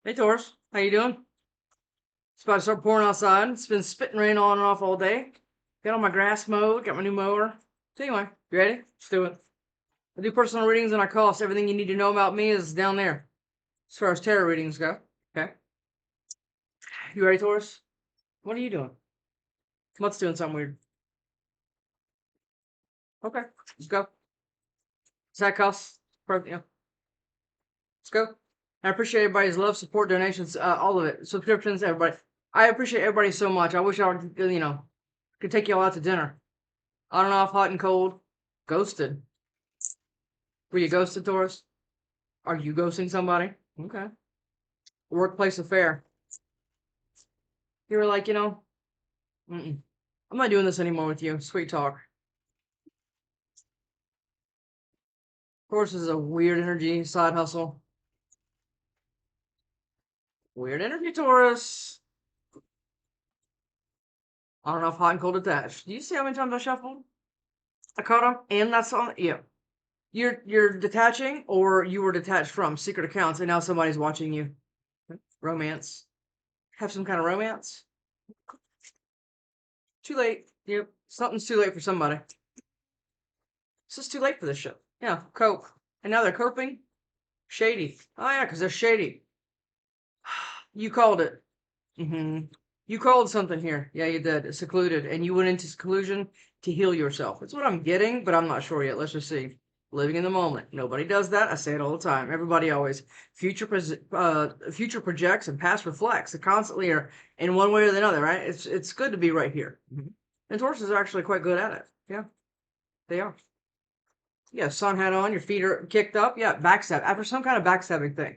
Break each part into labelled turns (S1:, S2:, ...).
S1: Hey Taurus, how you doing? It's about to start pouring outside. It's been spitting rain on and off all day. Got all my grass mowed, got my new mower. So anyway, you ready? Let's do it. I do personal readings and I cost. Everything you need to know about me is down there. As far as tarot readings go. Okay. You ready, Taurus? What are you doing? What's doing something weird? Okay, let's go. Does that cost? Yeah. Let's go. I appreciate everybody's love, support, donations, all of it. Subscriptions, everybody. I appreciate everybody so much. I wish I would, could take y'all out to dinner. On and off, hot and cold. Ghosted. Were you ghosted, Taurus? Are you ghosting somebody? Okay. Workplace affair. You were like, I'm not doing this anymore with you. Sweet talk. Taurus is a weird energy, side hustle. Weird energy, Taurus. On and off, hot and cold attached. Do you see how many times I shuffled? I caught him, and that's on. Yeah. You're detaching, or you were detached from secret accounts, and now somebody's watching you. Romance. Have some kind of romance. Too late. Yep. Something's too late for somebody. It's just too late for this shit. Yeah, cope. And now they're coping. Shady. Oh yeah, because they're shady. You called it. You called something here. Yeah, you did. Secluded. And you went into seclusion to heal yourself. That's what I'm getting, but I'm not sure yet. Let's just see. Living in the moment. Nobody does that. I say it all the time. Everybody always future projects and past reflects. They constantly are in one way or the other, right? It's good to be right here. And Tauruses are actually quite good at it. Yeah, they are. Yeah, sun hat on, your feet are kicked up. Yeah, backstab. After some kind of backstabbing thing.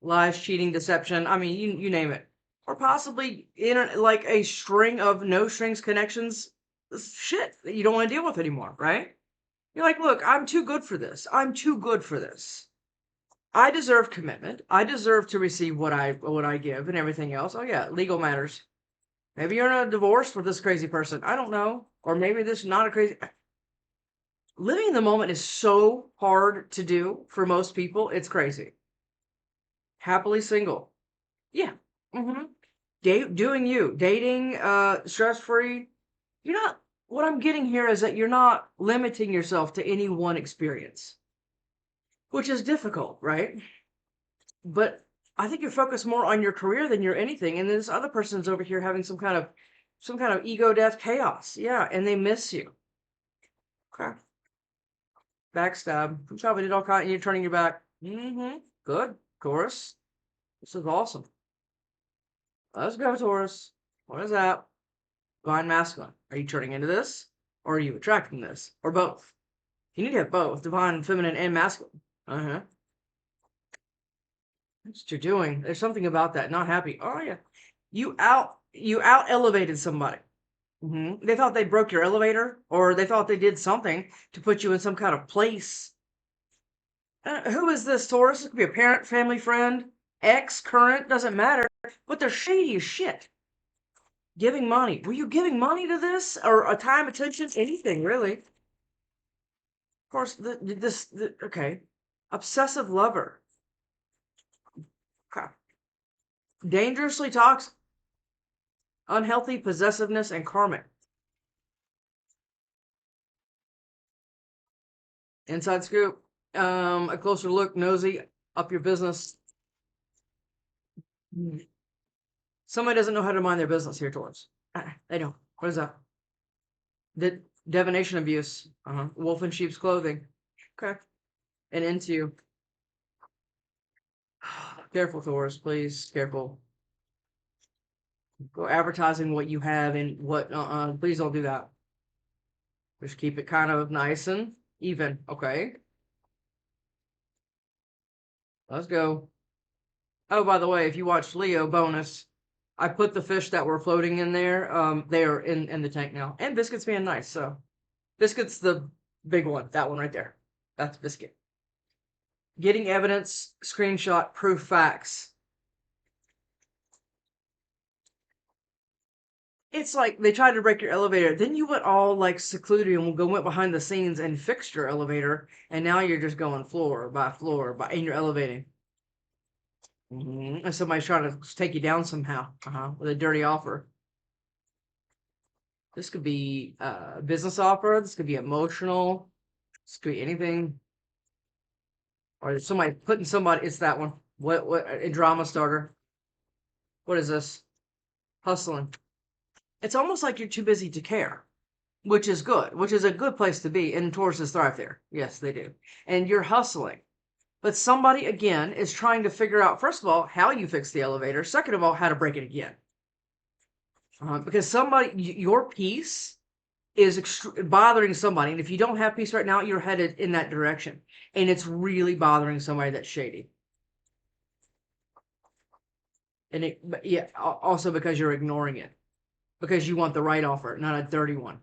S1: Lies, cheating, deception. I mean, you name it. Or possibly like a string of no strings connections shit that you don't want to deal with anymore, right? You're like, look, I'm too good for this. I'm too good for this. I deserve commitment. I deserve to receive what I give and everything else. Oh yeah, legal matters. Maybe you're in a divorce with this crazy person. I don't know. Or maybe this is not a crazy. Living in the moment is so hard to do for most people. It's crazy. Happily single. Yeah. Doing you. Dating, stress free. You're not. What I'm getting here is that you're not limiting yourself to any one experience, which is difficult, right? But I think you're focused more on your career than you're anything. And this other person's over here having some kind of ego death chaos. Yeah, and they miss you. Okay. Backstab. You probably did all kind, and you're turning your back. Good. Taurus. This is awesome. Let's go, Taurus. What is that? Divine masculine. Are you turning into this? Or are you attracting this? Or both? You need to have both. Divine, feminine, and masculine. That's what you're doing. There's something about that. Not happy. Oh yeah. You out elevated somebody. They thought they broke your elevator, or they thought they did something to put you in some kind of place. Who is this, Taurus? It could be a parent, family, friend, ex, current, doesn't matter. But they're shady as shit. Giving money. Were you giving money to this? Or a time, attention, anything, really? Of course, okay. Obsessive lover. Okay. Dangerously toxic. Unhealthy possessiveness and karmic. Inside scoop. A closer look, nosy, up your business. Somebody doesn't know how to mind their business here, Taurus. They don't. What is that? Divination abuse. Wolf in sheep's clothing. Okay. And into you. Careful, Taurus, please. Careful. Go advertising what you have and what. Please don't do that. Just keep it kind of nice and even. Okay. Let's go. Oh, by the way, if you watched Leo bonus, I put the fish that were floating in there. They're in the tank now. And Biscuit's being nice, so Biscuit's the big one. That one right there. That's Biscuit. Getting evidence, screenshot, proof, facts. It's like they tried to break your elevator. Then you went all like secluded and went behind the scenes and fixed your elevator. And now you're just going floor by floor and you're elevating. And somebody's trying to take you down somehow, with a dirty offer. This could be a business offer. This could be emotional. This could be anything. Or somebody putting somebody. It's that one. What? A drama starter. What is this? Hustling. It's almost like you're too busy to care, which is good, which is a good place to be. And Tauruses thrive there. Yes, they do. And you're hustling. But somebody, again, is trying to figure out, first of all, how you fix the elevator. Second of all, how to break it again. Because somebody, your peace is bothering somebody. And if you don't have peace right now, you're headed in that direction. And it's really bothering somebody that's shady. And yeah, also because you're ignoring it. Because you want the right offer, not a dirty one.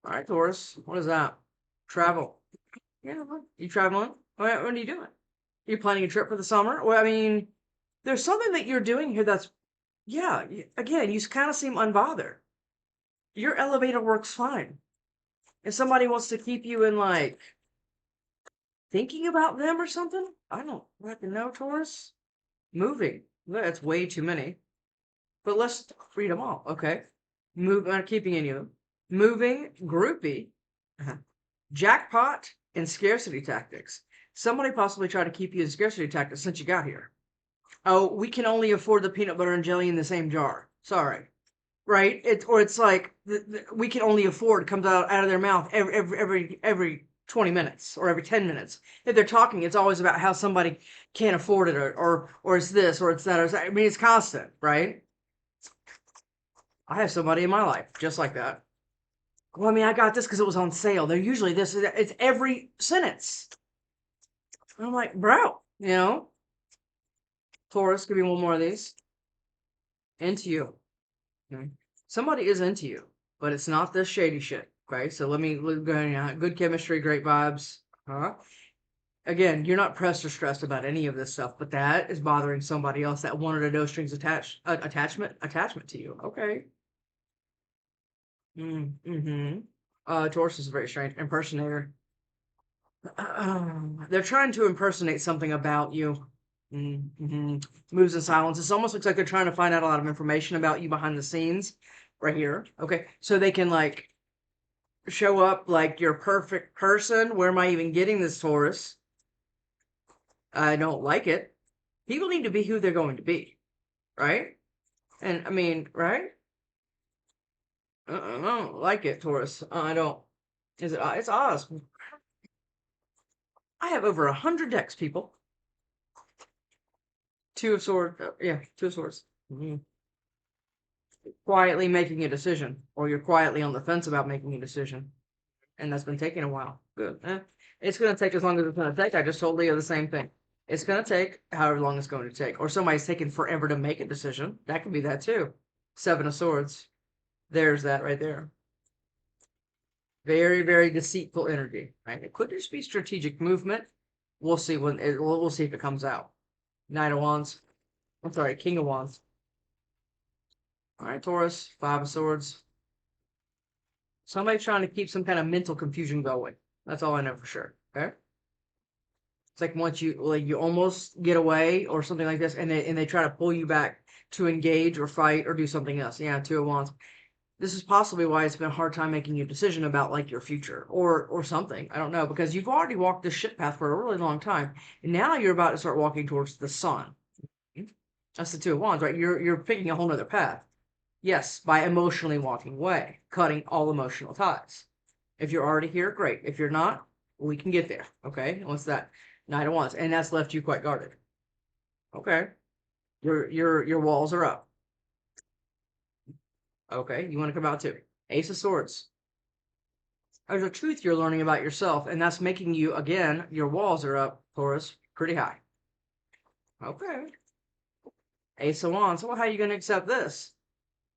S1: All right, Taurus. What is that? Travel. Yeah, you traveling? What are you doing? You planning a trip for the summer? Well, I mean, there's something that you're doing here that's, yeah, again, you kind of seem unbothered. Your elevator works fine. If somebody wants to keep you in, like, thinking about them or something, I don't fucking know, Taurus. Moving. That's way too many. But let's read them all, okay? Not keeping any of them. Moving, groupie, jackpot, and scarcity tactics. Somebody possibly tried to keep you in scarcity tactics since you got here. Oh, we can only afford the peanut butter and jelly in the same jar. Sorry. Right? It's like we can only afford comes out of their mouth every 20 minutes or every 10 minutes. If they're talking, it's always about how somebody can't afford it or it's this or it's that. I mean, it's constant, right? I have somebody in my life just like that. Well, I mean, I got this because it was on sale. They're usually this. It's every sentence. I'm like, bro, Taurus, give me one more of these. Into you. Okay. Somebody is into you, but it's not this shady shit. Okay, so let me go. Good chemistry, great vibes. Again, you're not pressed or stressed about any of this stuff, but that is bothering somebody else that wanted a no strings attachment to you. Okay. Taurus is very strange. Impersonator. They're trying to impersonate something about you. Moves in silence. It almost looks like they're trying to find out a lot of information about you behind the scenes. Right here. Okay. So they can, like, show up like your perfect person. Where am I even getting this, Taurus? I don't like it. People need to be who they're going to be. Right? And, I mean, right? I don't like it, Taurus. I don't. It's Oz. I have over 100 decks, people. Two of Swords. Yeah, Two of Swords. Quietly making a decision, or you're quietly on the fence about making a decision, and that's been taking a while. Good. It's going to take as long as it's going to take. I just told Leo the same thing. It's going to take however long it's going to take, or somebody's taking forever to make a decision. That could be that too. Seven of Swords. There's that right there. Very, very deceitful energy. Right? It could just be strategic movement. We'll see we'll see if it comes out. Knight of Wands. I'm sorry, King of Wands. All right, Taurus, Five of Swords. Somebody's trying to keep some kind of mental confusion going. That's all I know for sure. Okay. It's like once you almost get away or something like this, and they try to pull you back to engage or fight or do something else. Yeah, Two of Wands. This is possibly why it's been a hard time making a decision about, like, your future or something. I don't know, because you've already walked this shit path for a really long time, and now you're about to start walking towards the sun. That's the Two of Wands, right? You're picking a whole nother path. Yes, by emotionally walking away, cutting all emotional ties. If you're already here, great. If you're not, we can get there. Okay. What's that? Knight of Wands, and that's left you quite guarded. Okay. Your walls are up. Okay. You want to come out too? Ace of Swords. There's a truth you're learning about yourself, and that's making you, again, your walls are up, Taurus, pretty high. Okay. Ace of Wands. Well, how are you going to accept this?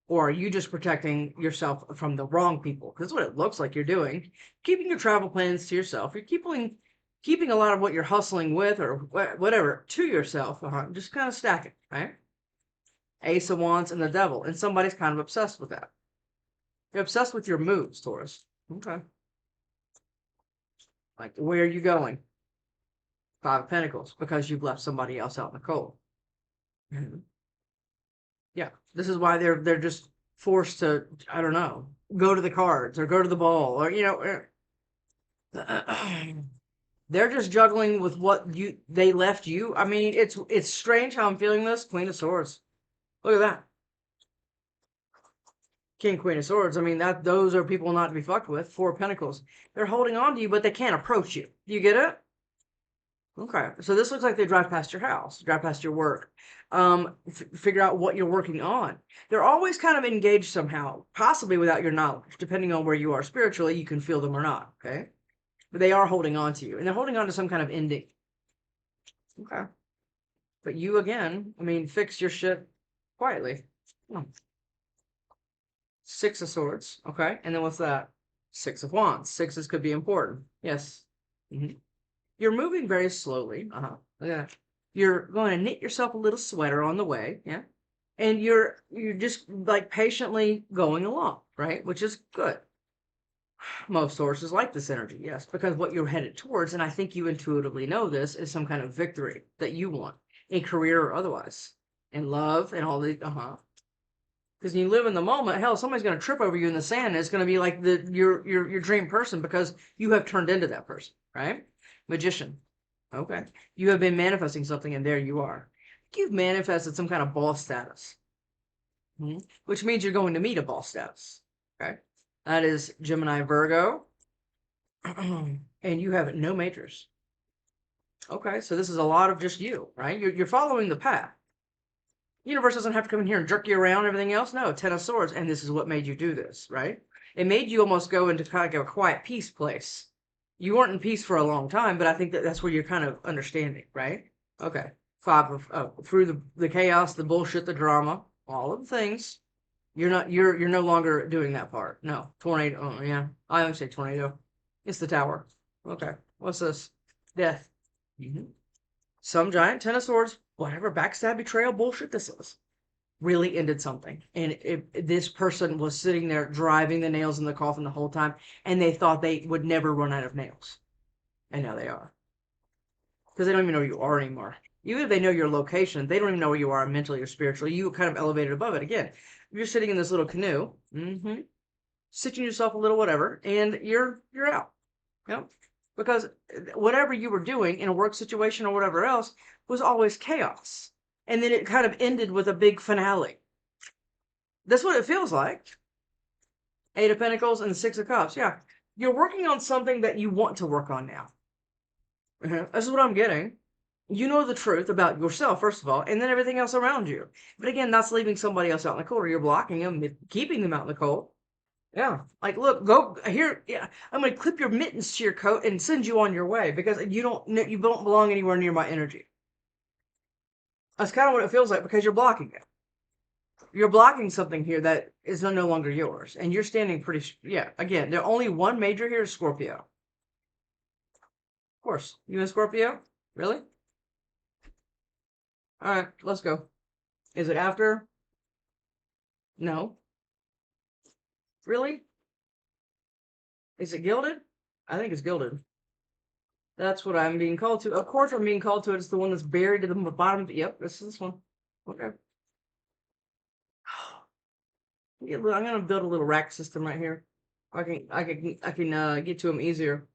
S1: Or are you just protecting yourself from the wrong people? Because that's what it looks like you're doing. Keeping your travel plans to yourself. You're keeping a lot of what you're hustling with or whatever to yourself. Just kind of stack it, right? Ace of Wands and the Devil. And somebody's kind of obsessed with that. You're obsessed with your moves, Taurus. Okay. Like, where are you going? Five of Pentacles, because you've left somebody else out in the cold. Yeah, this is why they're just forced to, I don't know, go to the cards or go to the ball, or they're just juggling with what they left you. I mean, it's strange how I'm feeling this. Queen of Swords. Look at that. King, Queen of Swords. I mean, those are people not to be fucked with. Four of Pentacles. They're holding on to you, but they can't approach you. Do you get it? Okay, so this looks like they drive past your house, drive past your work, figure out what you're working on. They're always kind of engaged somehow, possibly without your knowledge. Depending on where you are spiritually, you can feel them or not, okay? But they are holding on to you, and they're holding on to some kind of ending. Okay. But you, again, I mean, fix your shit quietly. Six of Swords, okay? And then what's that? Six of Wands. Sixes could be important. Yes. You're moving very slowly. Yeah. You're going to knit yourself a little sweater on the way. Yeah. And you're just like patiently going along, right? Which is good. Most sources like this energy, yes, because what you're headed towards, and I think you intuitively know this, is some kind of victory that you want, in career or otherwise, in love and all the because you live in the moment. Hell, somebody's going to trip over you in the sand, and it's going to be like your dream person, because you have turned into that person, right? Magician. Okay. You have been manifesting something, and there you are. You've manifested some kind of boss status, which means you're going to meet a boss status. Okay. That is Gemini, Virgo. And you have no majors. Okay. So this is a lot of just you, right? You're following the path. The universe doesn't have to come in here and jerk you around and everything else. No, Ten of Swords. And this is what made you do this, right? It made you almost go into kind of a quiet peace place. You weren't in peace for a long time, but I think that's where you're kind of understanding, right? Okay. Five of through the chaos, the bullshit, the drama, all of the things. You're no longer doing that part. No. Tornado. Oh, yeah. I always say tornado. It's the tower. Okay. What's this? Death. Some giant Ten of Swords, whatever backstab, betrayal bullshit this is, really ended something. And this person was sitting there driving the nails in the coffin the whole time, and they thought they would never run out of nails. And now they are. Because they don't even know who you are anymore. Even if they know your location, they don't even know where you are mentally or spiritually. You kind of elevated above it. Again, you're sitting in this little canoe, stitching yourself a little whatever, and you're out. Because whatever you were doing in a work situation or whatever else was always chaos. And then it kind of ended with a big finale. That's what it feels like. Eight of Pentacles and the Six of Cups. Yeah. You're working on something that you want to work on now. This is what I'm getting. You know the truth about yourself, first of all, and then everything else around you. But again, that's leaving somebody else out in the cold, or you're blocking them, keeping them out in the cold. Yeah. Like, look, go here. Yeah. I'm going to clip your mittens to your coat and send you on your way, because you don't belong anywhere near my energy. That's kind of what it feels like, because you're blocking it. You're blocking something here that is no longer yours. And you're standing pretty, yeah. Again, the only one major here is Scorpio. Of course. You and Scorpio? Really? All right, let's go. Is it after? No. Really? Is it gilded? I think it's gilded. That's what I'm being called to. Of course I'm being called to it. It's the one that's buried at the bottom. Yep, this is this one. Okay. Yeah, I'm gonna build a little rack system right here. I can get to them easier.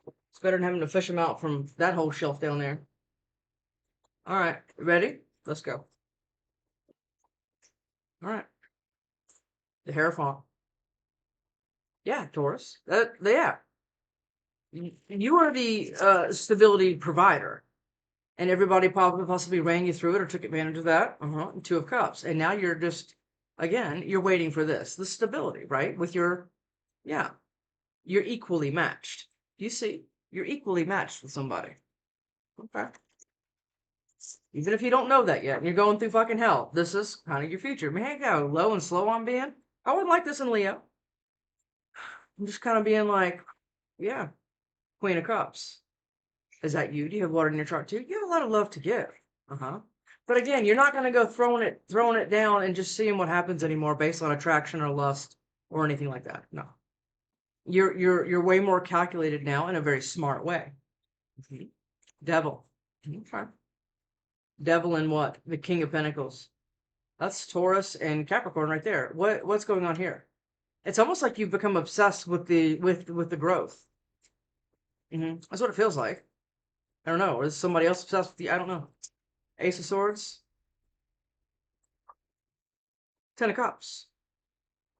S1: It's better than having to fish them out from that whole shelf down there. All right, ready? Let's go. All right. The Hierophant. Yeah, Taurus. Yeah. You are the stability provider, and everybody possibly ran you through it or took advantage of that. Two of Cups, and now you're just, again, you're waiting for the stability, right? With your, yeah, you're equally matched. You see, you're equally matched with somebody. Okay. Even if you don't know that yet, and you're going through fucking hell, this is kind of your future. Man, how low and slow I'm being. I wouldn't like this in Leo. I'm just kind of being like, yeah, Queen of Cups. Is that you? Do you have water in your chart too? You have a lot of love to give. But again, you're not going to go throwing it down and just seeing what happens anymore based on attraction or lust or anything like that. No. You're way more calculated now in a very smart way. Devil. Okay. Devil and what? The King of Pentacles. That's Taurus and Capricorn right there. What's going on here? It's almost like you've become obsessed with the growth. That's what it feels like. I don't know. Or is somebody else obsessed with you? I don't know. Ace of Swords. Ten of Cups.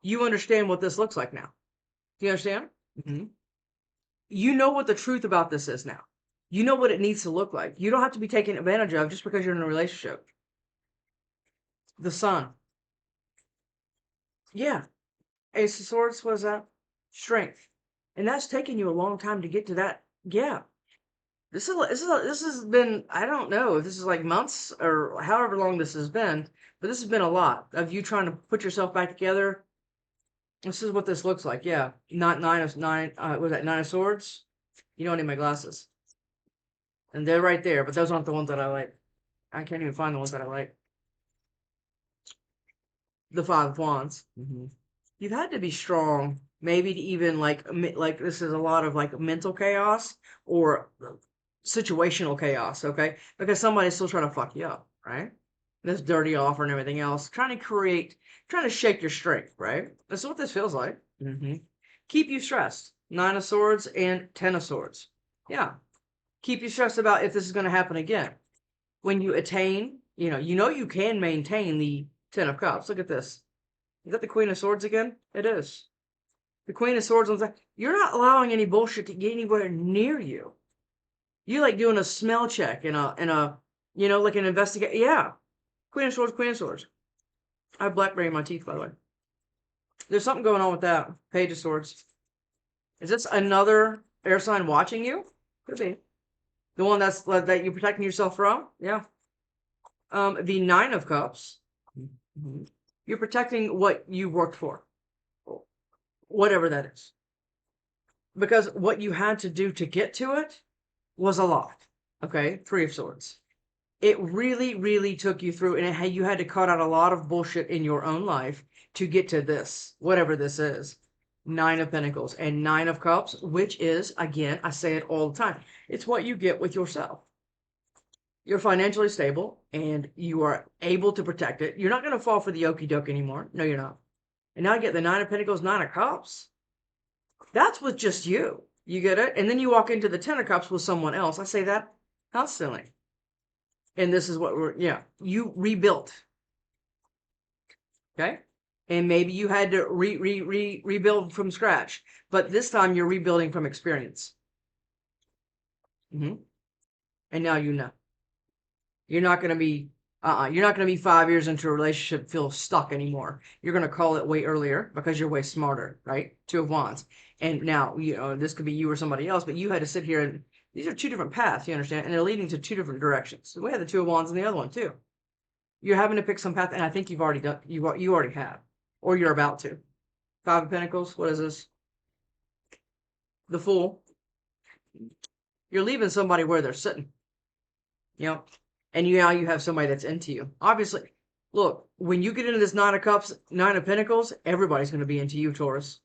S1: You understand what this looks like now. Do you understand? You know what the truth about this is now. You know what it needs to look like. You don't have to be taken advantage of just because you're in a relationship. The Sun. Yeah. Ace of Swords was strength. And that's taken you a long time to get to that. Yeah. This has been, I don't know if this is like months or however long this has been, but this has been a lot of you trying to put yourself back together. This is what this looks like. Yeah. Not nine of Swords? You don't need my glasses. And they're right there, but those aren't the ones that I like. I can't even find the ones that I like. The Five of Wands. You've had to be strong, maybe to even like this is a lot of like mental chaos or situational chaos, okay? Because somebody's still trying to fuck you up, right? This dirty offer and everything else, trying to shake your strength, right? That's what this feels like. Keep you stressed. Nine of Swords and Ten of Swords. Yeah. Keep you stressed about if this is going to happen again. When you attain, you know you can maintain the Ten of Cups. Look at this. Is that the Queen of Swords again? It is. The Queen of Swords on the side. You're not allowing any bullshit to get anywhere near you. You like doing a smell check in a like an investigate. Yeah. Queen of Swords, Queen of Swords. I have blackberry in my teeth, by the way. There's something going on with that. Page of Swords. Is this another air sign watching you? Could be. The one that you're protecting yourself from? Yeah. The Nine of Cups. You're protecting what you worked for. Whatever that is. Because what you had to do to get to it was a lot. Okay? Three of Swords. It really, really took you through, and you had to cut out a lot of bullshit in your own life to get to this, whatever this is. Nine of Pentacles and Nine of Cups, which is, again, I say it all the time, it's what you get with yourself. You're financially stable, and you are able to protect it. You're not going to fall for the okie doke anymore. No, you're not. And now I get the Nine of Pentacles, Nine of Cups. That's with just you. You get it? And then you walk into the Ten of Cups with someone else. I say that constantly. And this is what you rebuilt. Okay? And maybe you had to rebuild from scratch. But this time you're rebuilding from experience. And now you know. You're not going to be, you're not going to be 5 years into a relationship feel stuck anymore. You're going to call it way earlier because you're way smarter, right? Two of Wands. And now, this could be you or somebody else, but you had to sit here and these are two different paths, you understand? And they're leading to two different directions. So we have the Two of Wands and the other one too. You're having to pick some path, and I think you've already done, you already have. Or you're about to. Five of Pentacles, what is this? The Fool. You're leaving somebody where they're sitting. And now you have somebody that's into you. Obviously, look, when you get into this Nine of Cups, Nine of Pentacles, everybody's going to be into you, Taurus.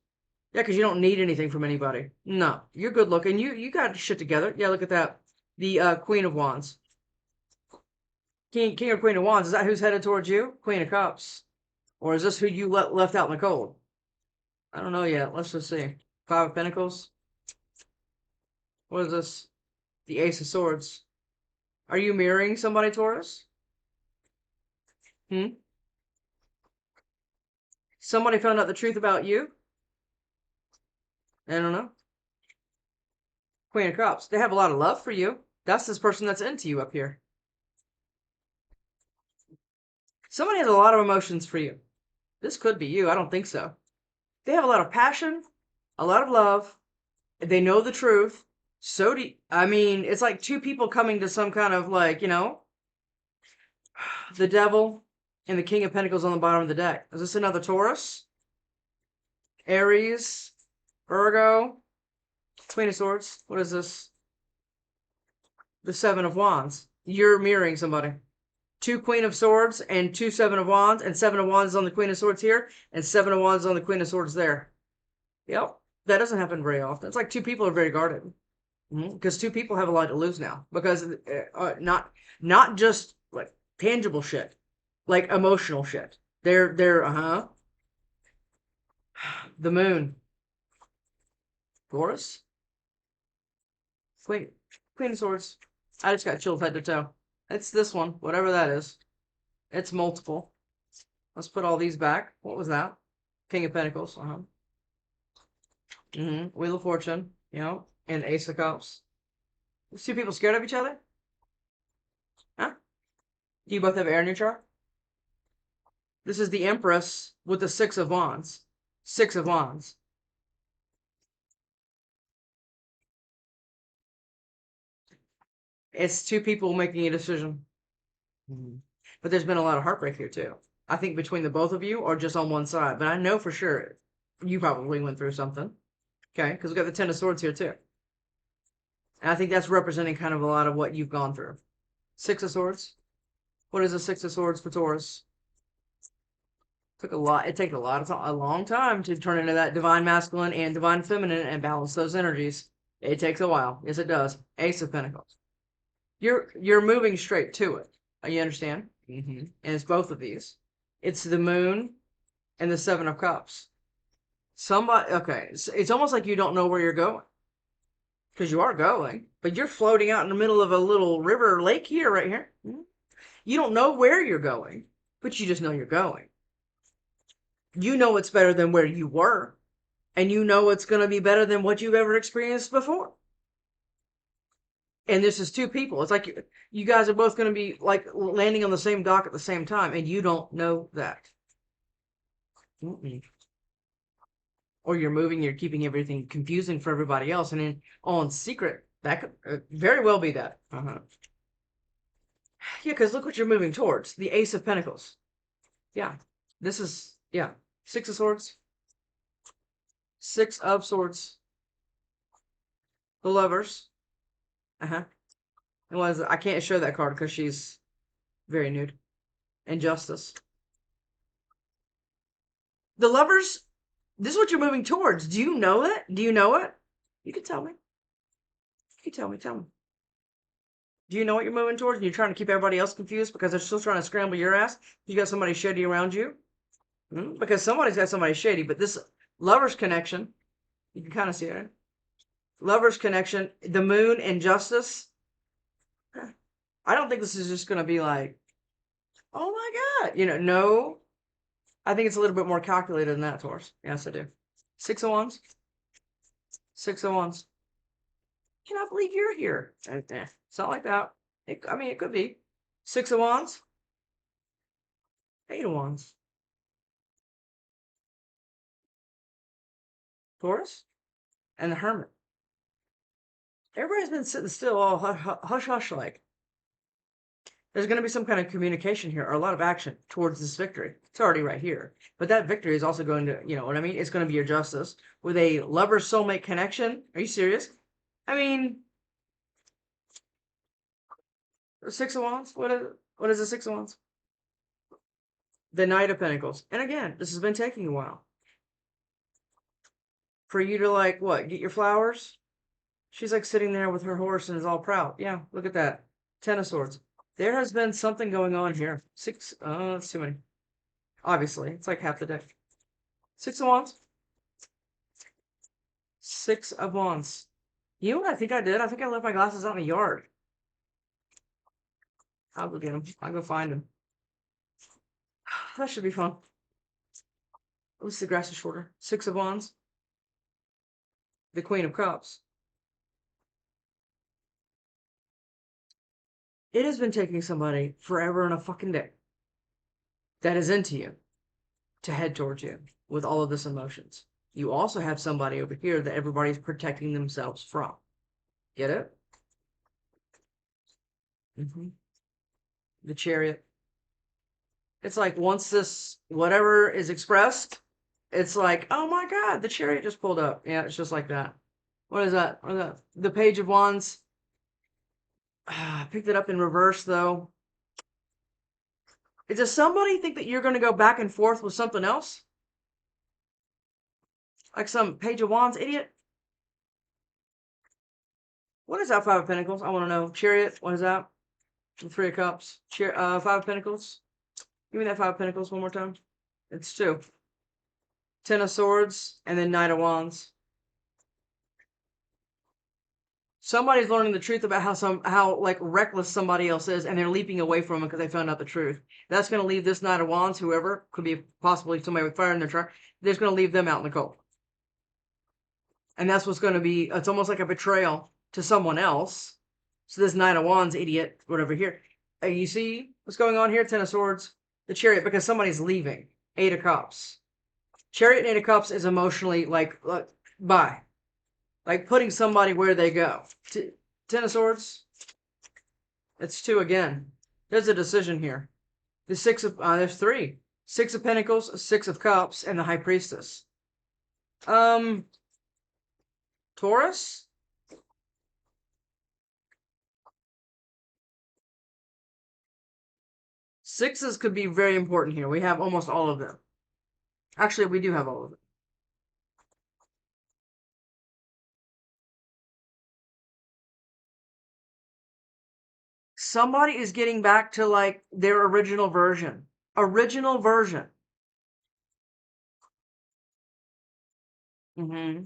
S1: Yeah, because you don't need anything from anybody. No, you're good looking. You got shit together. Yeah, look at that. The Queen of Wands. King or Queen of Wands, is that who's headed towards you? Queen of Cups. Or is this who you left out in the cold? I don't know yet. Let's just see. Five of Pentacles. What is this? The Ace of Swords. Are you mirroring somebody, Taurus? Somebody found out the truth about you? I don't know. Queen of Cups. They have a lot of love for you. That's this person that's into you up here. Somebody has a lot of emotions for you. This could be you. I don't think so. They have a lot of passion, a lot of love. They know the truth. So it's like two people coming to some kind of like, the Devil and the King of Pentacles on the bottom of the deck. Is this another Taurus? Aries? Virgo? Queen of Swords? What is this? The Seven of Wands. You're mirroring somebody. Two Queen of Swords and two Seven of Wands, and Seven of Wands on the Queen of Swords here, and Seven of Wands on the Queen of Swords there. Yep. That doesn't happen very often. It's like two people are very guarded. Because two people have a lot to lose now. Because not just like tangible shit, like emotional shit. They're the moon, Taurus, Queen, Queen of Swords. I just got chilled head to toe. It's this one, whatever that is. It's multiple. Let's put all these back. What was that? King of Pentacles. Wheel of Fortune. You know, and Ace of Cups. Is two people scared of each other? Huh? Do you both have air in your chart? This is the Empress with the Six of Wands. Six of Wands. It's two people making a decision. But there's been a lot of heartbreak here too. I think between the both of you or just on one side. But I know for sure you probably went through something. Okay, because we got the Ten of Swords here too. And I think that's representing kind of a lot of what you've gone through. Six of Swords. What is a Six of Swords for Taurus? It took a long time to turn into that divine masculine and divine feminine and balance those energies. It takes a while. Yes, it does. Ace of Pentacles. You're moving straight to it. You understand? And it's both of these. It's the moon and the Seven of Cups. Okay, it's almost like you don't know where you're going. Because you are going, but you're floating out in the middle of a little river lake here, right here. You don't know where you're going, but you just know you're going. You know it's better than where you were, and you know it's going to be better than what you've ever experienced before. And this is two people. It's like you guys are both going to be like landing on the same dock at the same time, and you don't know that. Or you're moving, you're keeping everything confusing for everybody else, and in secret, that could very well be that. Yeah, because look what you're moving towards. The Ace of Pentacles. Yeah. This is, yeah. Six of Swords. Six of Swords. The Lovers. And I can't show that card because she's very nude. And Justice. The Lovers, this is what you're moving towards. Do you know it? Do you know it? You can tell me. You can tell me. Do you know what you're moving towards? And you're trying to keep everybody else confused because they're still trying to scramble your ass? You got somebody shady around you? Because somebody's got somebody shady, but this Lover's connection, you can kind of see it. Lover's connection, the moon and Justice. I don't think this is just going to be like, oh my God. No. I think it's a little bit more calculated than that, Taurus. Yes, I do. Six of Wands. Six of Wands. Cannot believe you're here. It's not like that. It could be. Six of Wands. Eight of Wands. Taurus. And the Hermit. Everybody's been sitting still, all hush hush like. There's going to be some kind of communication here, or a lot of action towards this victory. It's already right here. But that victory is also going to, you know what I mean? It's going to be your Justice with a lover-soulmate connection. Are you serious? I mean, Six of Wands? What is the Six of Wands? The Knight of Pentacles. And again, this has been taking a while. For you to like, what, get your flowers? She's like sitting there with her horse and is all proud. Yeah, look at that. Ten of Swords. There has been something going on here. That's too many. Obviously, it's like half the deck. Six of Wands. Six of Wands. You know what I think I did? I think I left my glasses out in the yard. I'll go get them. I'll go find them. That should be fun. At least the grass is shorter. Six of Wands. The Queen of Cups. It has been taking somebody forever and a fucking day that is into you to head towards you with all of this emotions. You also have somebody over here that everybody's protecting themselves from. Get it? The Chariot. It's like once this whatever is expressed, it's like, oh my God, the Chariot just pulled up. Yeah, it's just like that. What is that? The Page of Wands. I picked it up in reverse though. Does somebody think that you're going to go back and forth with something else? Like some Page of Wands idiot? What is that Five of Pentacles? I want to know. Chariot, what is that? The Three of Cups. Five of Pentacles. Give me that Five of Pentacles one more time. It's two. Ten of Swords, and then Knight of Wands. Somebody's learning the truth about how like reckless somebody else is, and they're leaping away from them because they found out the truth. That's going to leave this Knight of Wands, whoever, could be possibly somebody with fire in their chart, they're going to leave them out in the cold. And that's what's going to be, it's almost like a betrayal to someone else. So this Knight of Wands idiot, whatever here, you see what's going on here? Ten of Swords, the Chariot, because somebody's leaving. Eight of Cups. Chariot and Eight of Cups is emotionally like bye. Like putting somebody where they go. Ten of Swords. It's two again. There's a decision here. The Six of, there's three. Six of Pentacles, Six of Cups, and the High Priestess. Taurus? Sixes could be very important here. We have almost all of them. Actually, we do have all of them. Somebody is getting back to like their original version. Original version. Mm-hmm.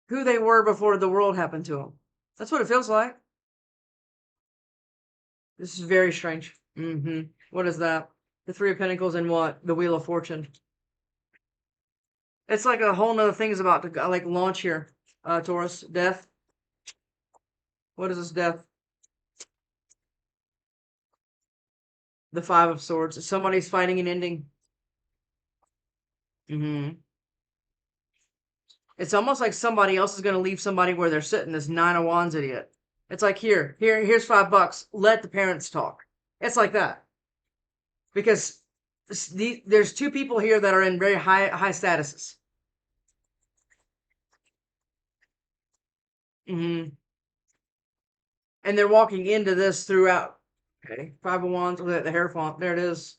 S1: Who they were before the world happened to them. That's what it feels like. This is very strange. Mm-hmm. What is that? The Three of Pentacles and what? The Wheel of Fortune. It's like a whole nother thing is about to like launch here. Taurus. Death. What is this death? The Five of Swords. Somebody's fighting an ending. Mm-hmm. It's almost like somebody else is going to leave somebody where they're sitting. This Nine of Wands idiot. It's like here's $5. Let the parents talk. It's like that because there's two people here that are in very high statuses. Mm-hmm. And they're walking into this throughout. Okay, Five of Wands. Look at the Hierophant. There it is.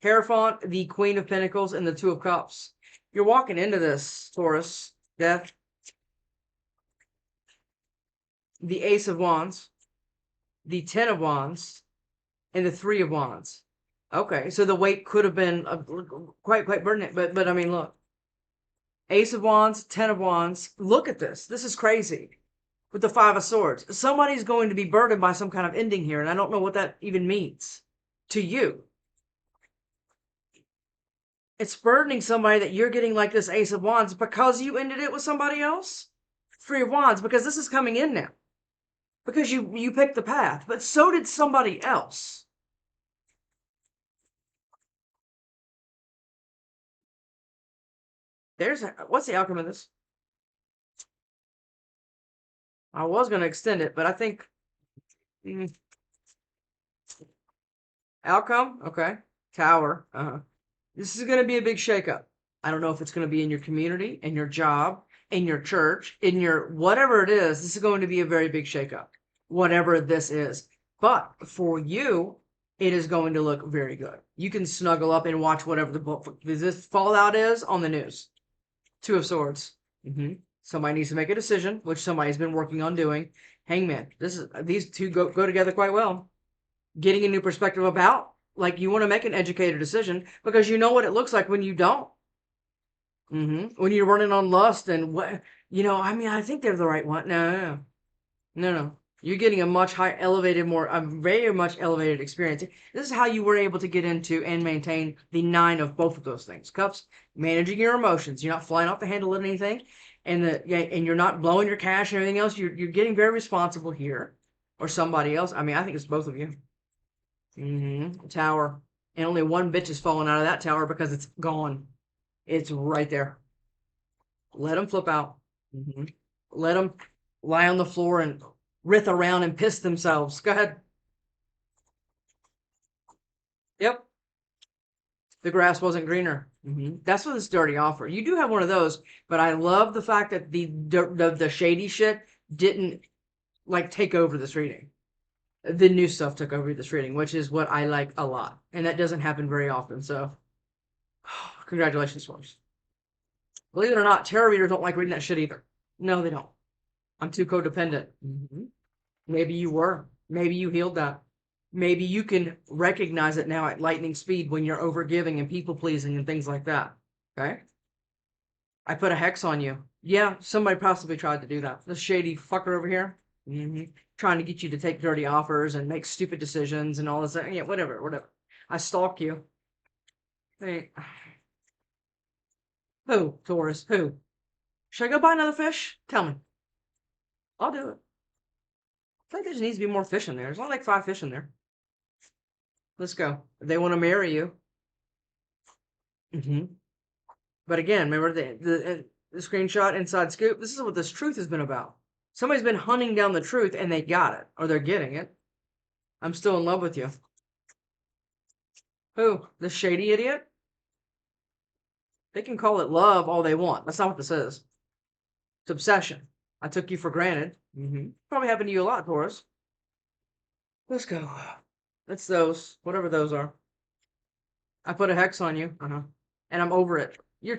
S1: Hierophant, the Queen of Pentacles, and the Two of Cups. You're walking into this, Taurus. Death. The Ace of Wands. The Ten of Wands. And the Three of Wands. Okay, so the weight could have been quite burdening. But I mean, look. Ace of Wands, Ten of Wands. Look at this. This is crazy. With the Five of Swords. Somebody's going to be burdened by some kind of ending here, and I don't know what that even means to you. It's burdening somebody that you're getting like this Ace of Wands because you ended it with somebody else. Three of Wands, because this is coming in now. Because you picked the path, but so did somebody else. What's the outcome of this? I was going to extend it, but I think outcome, okay. Tower, This is going to be a big shakeup. I don't know if it's going to be in your community, in your job, in your church, in your whatever it is. This is going to be a very big shakeup, whatever this is. But for you, it is going to look very good. You can snuggle up and watch whatever this fallout is on the news. Two of Swords. Somebody needs to make a decision, which somebody's been working on doing. Hangman. These two go together quite well. Getting a new perspective about, like, you want to make an educated decision because you know what it looks like when you don't. When you're running on lust and what, I mean, I think they're the right one. No. You're getting a much higher, elevated, a very much elevated experience. This is how you were able to get into and maintain the 9 of both of those things. Cups, managing your emotions. You're not flying off the handle at anything, and you're not blowing your cash and everything else. You're getting very responsible here, or somebody else. I mean, I think it's both of you. Tower, and only one bitch is falling out of that tower because it's gone. It's right there. Let them flip out. Let them lie on the floor and writhe around and piss themselves. Go ahead. Yep. The grass wasn't greener. That's what this dirty offer. You do have one of those, but I love the fact that the shady shit didn't like take over this reading. The new stuff took over this reading, which is what I like a lot, and that doesn't happen very often. So, congratulations, folks. Believe it or not, tarot readers don't like reading that shit either. No, they don't. I'm too codependent. Maybe you were. Maybe you healed that. Maybe you can recognize it now at lightning speed when you're overgiving and people pleasing and things like that. Okay? I put a hex on you. Yeah, somebody possibly tried to do that. This shady fucker over here. Trying to get you to take dirty offers and make stupid decisions and all this. Yeah, whatever. I stalk you. Hey. Who, Taurus? Who? Should I go buy another fish? Tell me. I'll do it. I think there just needs to be more fish in there. There's only like 5 fish in there. Let's go. They want to marry you. But again, remember the screenshot inside scoop? This is what this truth has been about. Somebody's been hunting down the truth and they got it, or they're getting it. I'm still in love with you. Who? The shady idiot? They can call it love all they want. That's not what this is. It's obsession. I took you for granted. Probably happened to you a lot, Taurus. Let's go. That's those, whatever those are. I put a hex on you. And I'm over it. You're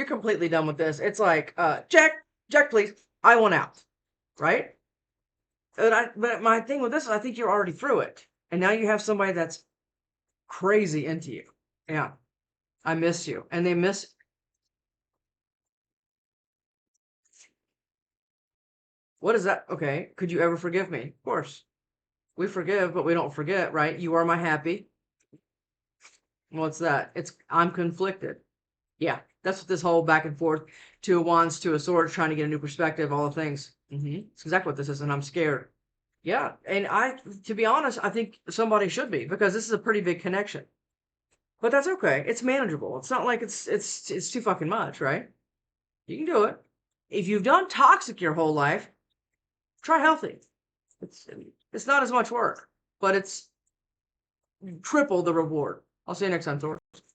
S1: completely done with this. It's like, Jack, please. I want out. Right? But my thing with this is I think you're already through it. And now you have somebody that's crazy into you. Yeah. I miss you. And they miss. What is that? Okay. Could you ever forgive me? Of course. We forgive, but we don't forget, right? You are my happy. What's that? I'm conflicted. Yeah. That's what this whole back and forth, 2 of Wands, 2 of Swords, trying to get a new perspective, all the things. It's exactly what this is, and I'm scared. Yeah. And to be honest, I think somebody should be, because this is a pretty big connection. But that's okay. It's manageable. It's not like it's too fucking much, right? You can do it. If you've done toxic your whole life, try healthy. It's not as much work, but it's triple the reward. I'll see you next time, Taurus.